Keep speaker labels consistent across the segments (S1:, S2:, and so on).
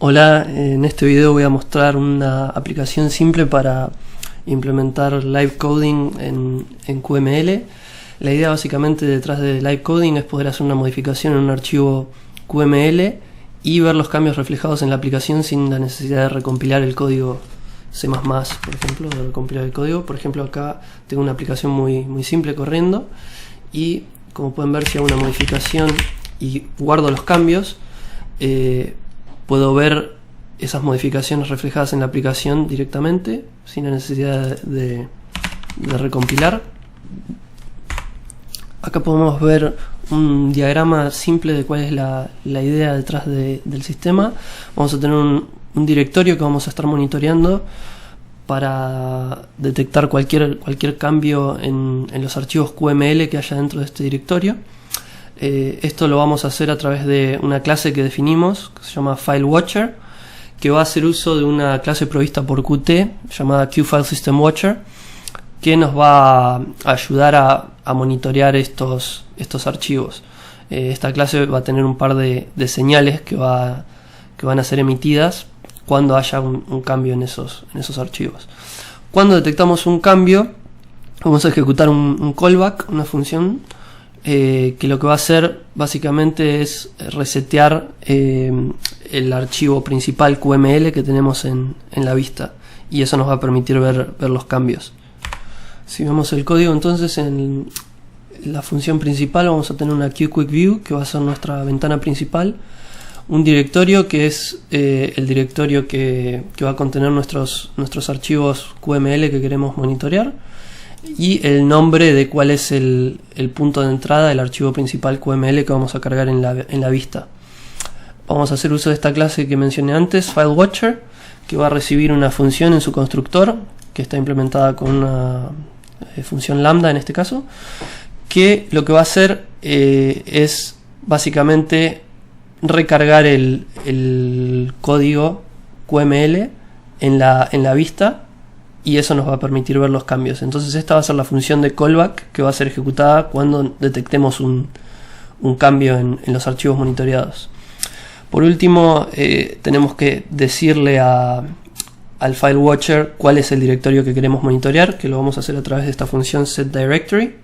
S1: Hola, en este video voy a mostrar una aplicación simple para implementar live coding en QML. La idea básicamente detrás de live coding es poder hacer una modificación en un archivo QML y ver los cambios reflejados en la aplicación sin la necesidad de recompilar el código C++, por ejemplo, de recompilar el código. Por ejemplo, acá tengo una aplicación muy simple corriendo y como pueden ver, si hago una modificación y guardo los cambios, puedo ver esas modificaciones reflejadas en la aplicación directamente sin la necesidad de recompilar. Acá podemos ver un diagrama simple de cuál es la idea detrás del sistema. Vamos a tener un directorio que vamos a estar monitoreando para detectar cualquier cambio en los archivos QML que haya dentro de este directorio. Esto lo vamos a hacer a través de una clase que definimos, que se llama FileWatcher, que va a hacer uso de una clase provista por Qt llamada QFileSystemWatcher, que nos va a ayudar a monitorear estos archivos. Esta clase va a tener un par de señales que van a ser emitidas cuando haya un cambio en esos archivos. Cuando detectamos un cambio, vamos a ejecutar un callback, una función que lo que va a hacer básicamente es resetear el archivo principal QML que tenemos en la vista, y eso nos va a permitir ver los cambios. Si vemos el código, entonces en la función principal vamos a tener una QQuickView, que va a ser nuestra ventana principal, un directorio que es el directorio que va a contener nuestros archivos QML que queremos monitorear, y el nombre de cuál es el punto de entrada del archivo principal QML que vamos a cargar en la vista. Vamos a hacer uso de esta clase que mencioné antes, FileWatcher, que va a recibir una función en su constructor que está implementada con una función lambda en este caso, que lo que va a hacer es básicamente recargar el código QML en la vista, y eso nos va a permitir ver los cambios. Entonces esta va a ser la función de callback que va a ser ejecutada cuando detectemos un cambio en los archivos monitoreados. Por último, tenemos que decirle al FileWatcher cuál es el directorio que queremos monitorear, que lo vamos a hacer a través de esta función setDirectory.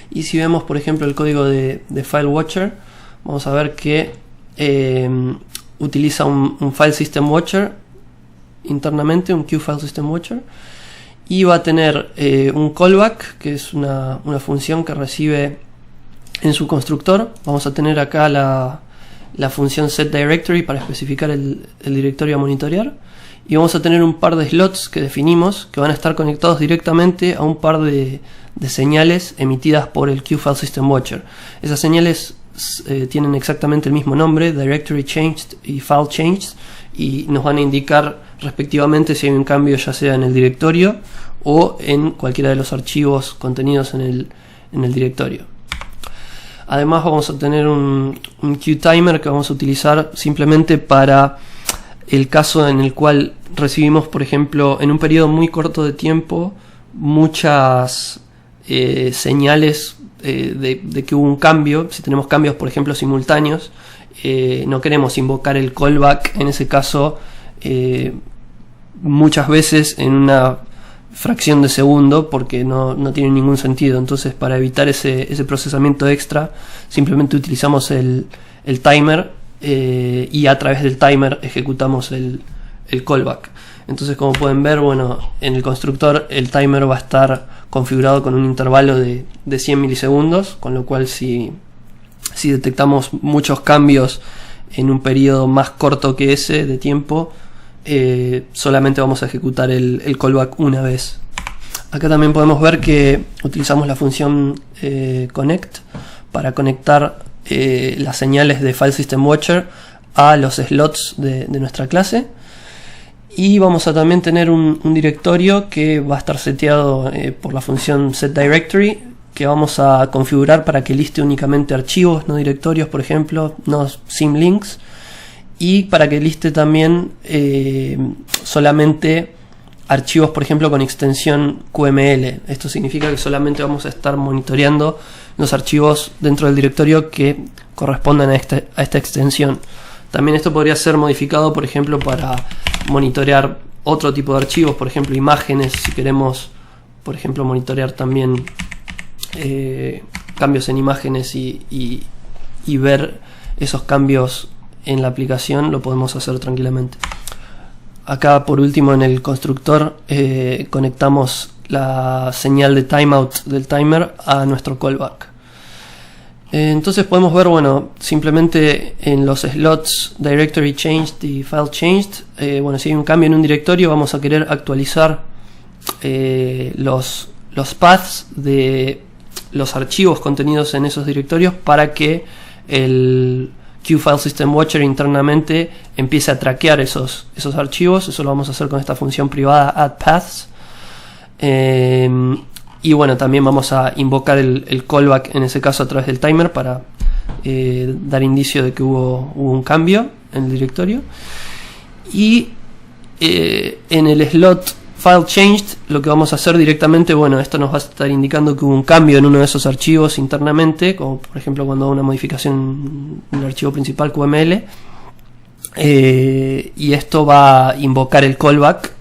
S1: Y si vemos, por ejemplo, el código de FileWatcher, vamos a ver que utiliza un FileSystemWatcher internamente, un QFileSystemWatcher, y va a tener un callback, que es una función que recibe en su constructor. Vamos a tener acá la función setDirectory para especificar el directorio a monitorear, y vamos a tener un par de slots que definimos que van a estar conectados directamente a un par de señales emitidas por el QFileSystemWatcher. Esas señales tienen exactamente el mismo nombre, Directory Changed y File Changed, y nos van a indicar respectivamente si hay un cambio ya sea en el directorio o en cualquiera de los archivos contenidos en el directorio. Además vamos a tener un QTimer que vamos a utilizar simplemente para el caso en el cual recibimos, por ejemplo, en un periodo muy corto de tiempo, muchas señales de que hubo un cambio. Si tenemos cambios, por ejemplo, simultáneos, no queremos invocar el callback en ese caso muchas veces en una fracción de segundo, porque no tiene ningún sentido. Entonces, para evitar ese procesamiento extra, simplemente utilizamos el timer y a través del timer ejecutamos el callback. Entonces, como pueden ver, bueno, en el constructor el timer va a estar configurado con un intervalo de 100 milisegundos, con lo cual si detectamos muchos cambios en un periodo más corto que ese de tiempo, solamente vamos a ejecutar el callback una vez. Acá también podemos ver que utilizamos la función connect para conectar las señales de FileSystemWatcher a los slots de nuestra clase. Y vamos a también tener un directorio que va a estar seteado por la función setDirectory, que vamos a configurar para que liste únicamente archivos, no directorios, por ejemplo, no symlinks, y para que liste también solamente archivos, por ejemplo, con extensión QML. Esto significa que solamente vamos a estar monitoreando los archivos dentro del directorio que correspondan a esta extensión. También esto podría ser modificado, por ejemplo, para monitorear otro tipo de archivos, por ejemplo imágenes, si queremos, por ejemplo, monitorear también cambios en imágenes y ver esos cambios en la aplicación, lo podemos hacer tranquilamente. Acá por último en el constructor conectamos la señal de timeout del timer a nuestro callback. Entonces podemos ver, bueno, simplemente en los slots directory changed y file changed, bueno, si hay un cambio en un directorio vamos a querer actualizar los paths de los archivos contenidos en esos directorios para que el QFileSystemWatcher internamente empiece a traquear esos archivos. Eso lo vamos a hacer con esta función privada addPaths. Y bueno, también vamos a invocar el callback en ese caso a través del timer para dar indicio de que hubo un cambio en el directorio. Y en el slot file changed lo que vamos a hacer directamente, bueno, esto nos va a estar indicando que hubo un cambio en uno de esos archivos internamente, como por ejemplo cuando hago una modificación en el archivo principal QML, y esto va a invocar el callback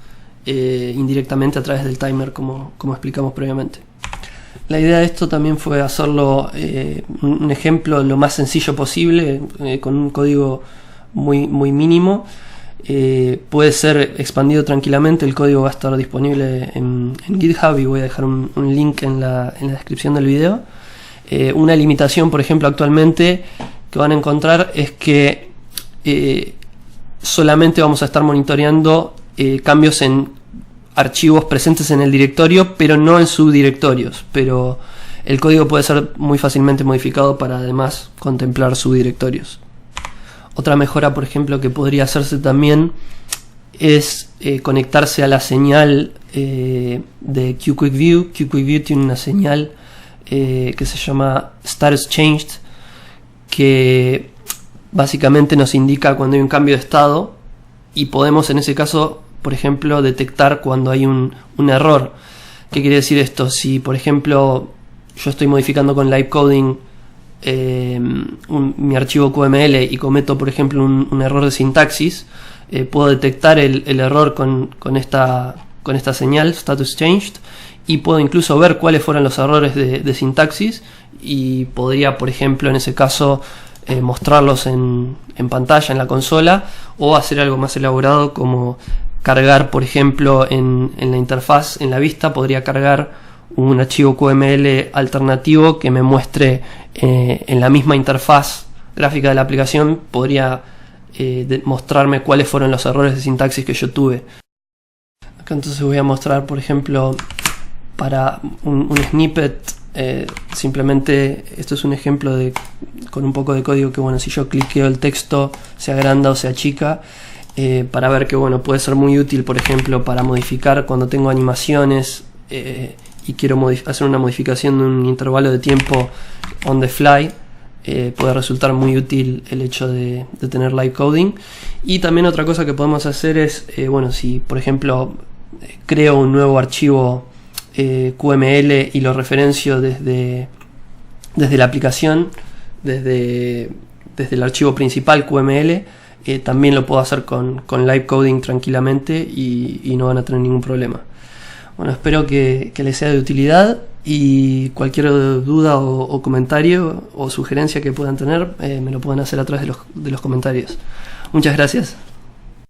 S1: indirectamente a través del timer, como explicamos previamente. La idea de esto también fue hacerlo un ejemplo lo más sencillo posible, con un código muy mínimo. Puede ser expandido tranquilamente. El código va a estar disponible en GitHub y voy a dejar un link en la descripción del video. Una limitación, por ejemplo, actualmente que van a encontrar es que solamente vamos a estar monitoreando cambios en archivos presentes en el directorio, pero no en subdirectorios. Pero el código puede ser muy fácilmente modificado para además contemplar subdirectorios. Otra mejora, por ejemplo, que podría hacerse también es conectarse a la señal de QQuickView. QQuickView tiene una señal que se llama Status Changed, que básicamente nos indica cuando hay un cambio de estado, y podemos en ese caso, por ejemplo, detectar cuando hay un error. ¿Qué quiere decir esto? Si, por ejemplo, yo estoy modificando con live coding mi archivo QML y cometo, por ejemplo, un error de sintaxis, puedo detectar el error con esta señal Status Changed, y puedo incluso ver cuáles fueron los errores de sintaxis, y podría, por ejemplo, en ese caso mostrarlos en pantalla, en la consola, o hacer algo más elaborado como cargar, por ejemplo, en la interfaz, en la vista, podría cargar un archivo QML alternativo que me muestre en la misma interfaz gráfica de la aplicación, podría mostrarme cuáles fueron los errores de sintaxis que yo tuve. Acá entonces voy a mostrar, por ejemplo, para un snippet, simplemente esto es un ejemplo con un poco de código que, bueno, si yo cliqueo el texto se agranda o se achica, para ver que, bueno, puede ser muy útil, por ejemplo, para modificar cuando tengo animaciones y quiero hacer una modificación de un intervalo de tiempo on the fly. Puede resultar muy útil el hecho de tener live coding. Y también otra cosa que podemos hacer es, bueno, si por ejemplo creo un nuevo archivo QML y lo referencio desde la aplicación, desde el archivo principal QML, también lo puedo hacer con live coding tranquilamente y no van a tener ningún problema. Bueno, espero que les sea de utilidad, y cualquier duda o comentario o sugerencia que puedan tener, me lo pueden hacer a través de los comentarios. Muchas gracias.